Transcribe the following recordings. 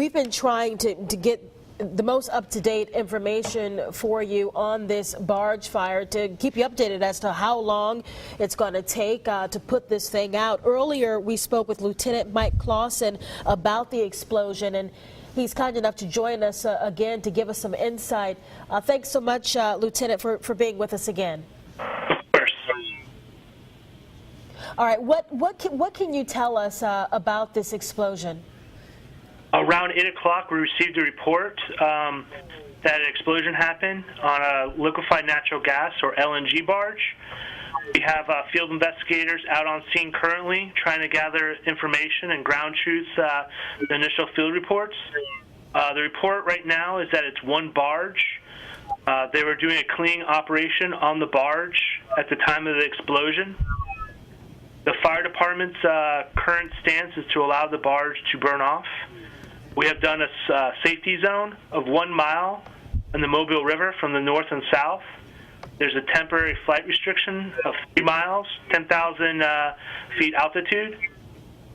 we've been trying to get the most up-to-date information for you on this barge fire to keep you updated as to how long it's going to take to put this thing out. Earlier, we spoke with Lieutenant Mike Clawson about the explosion, and he's kind enough to join us again to give us some insight. Thanks so much, Lieutenant, for being with us again. All right, what can you tell us about this explosion? Around 8 o'clock, we received a report that an explosion happened on a liquefied natural gas, or LNG barge. We have field investigators out on scene currently trying to gather information and ground truth the initial field reports. The report right now is that it's one barge. They were doing a cleaning operation on the barge at the time of the explosion. The fire department's current stance is to allow the barge to burn off. We have done a safety zone of 1 mile in the Mobile River from the north and south. There's a temporary flight restriction of 3 miles, 10,000 feet altitude.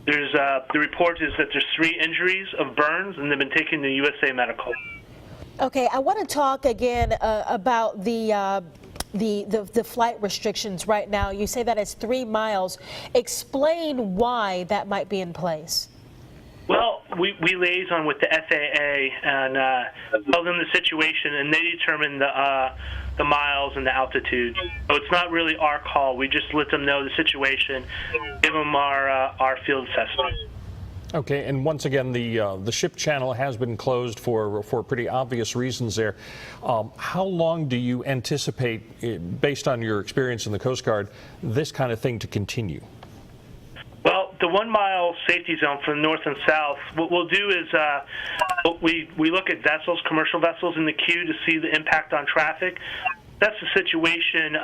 There's the report is that there's 3 injuries of burns, and they've been taken to USA Medical. Okay, I want to talk again about the flight restrictions right now. You say that it's 3 miles. Explain why that might be in place. Well, we liaison with the FAA and tell them the situation, and they determine the miles and the altitude. So it's not really our call. We just let them know the situation, give them our field assessment. Okay, and once again, the ship channel has been closed for pretty obvious reasons there. How long do you anticipate, based on your experience in the Coast Guard, this kind of thing to continue? Well, the 1 mile safety zone from the north and south, what we'll do is we look at vessels, commercial vessels in the queue to see the impact on traffic. That's the situation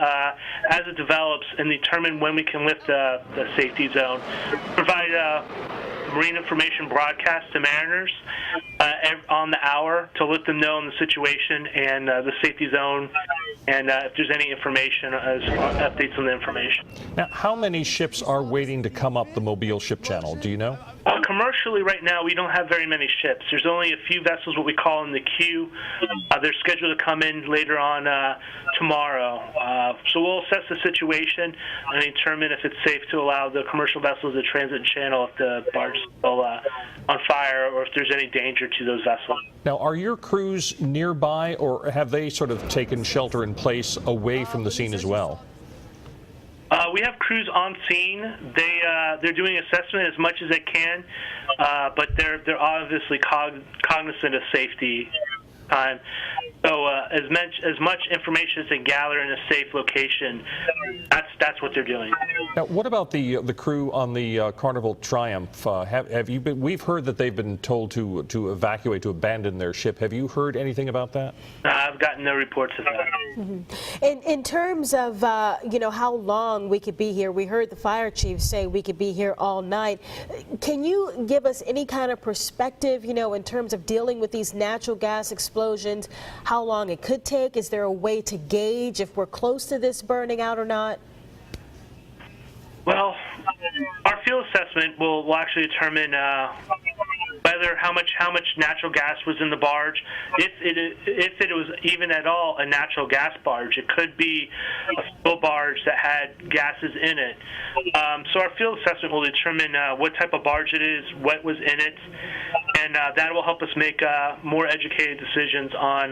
as it develops, and determine when we can lift the safety zone. Provide marine information broadcast to mariners on the hour to let them know in the situation and the safety zone, and if there's any information as updates on the information. Now, how many ships are waiting to come up the Mobile Ship Channel? Do you know? Commercially, right now, we don't have very many ships. There's only a few vessels, what we call in the queue. They're scheduled to come in later on tomorrow. So we'll assess the situation and determine if it's safe to allow the commercial vessels to transit the channel if the barge is still on fire, or if there's any danger to those vessels. Now, are your crews nearby, or have they sort of taken shelter in place away from the scene as well? We have crews on scene. They're doing assessment as much as they can, but they're obviously cognizant of safety time. So as much information as they gather in a safe location, that's what they're doing. Now, what about the crew on the Carnival Triumph? Have you been? We've heard that they've been told to evacuate, to abandon their ship. Have you heard anything about that? I've gotten no reports of that. Mm-hmm. In terms of how long we could be here, we heard the fire chief say we could be here all night. Can you give us any kind of perspective, in terms of dealing with these natural gas explosions? How long it could take? Is there a way to gauge if we're close to this burning out or not? Well, our field assessment will actually determine whether how much natural gas was in the barge. If it was even at all a natural gas barge, it could be a fuel barge that had gases in it. So our field assessment will determine what type of barge it is, what was in it, and that will help us make more educated decisions on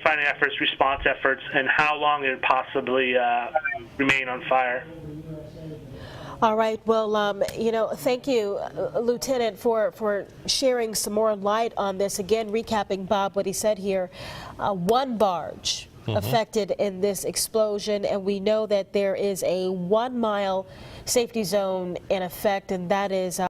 fighting efforts, response efforts, and how long it would possibly remain on fire. All right. Well, thank you, Lieutenant, for sharing some more light on this. Again, recapping, Bob, what he said here. One barge affected in this explosion, and we know that there is a 1 mile safety zone in effect, and that is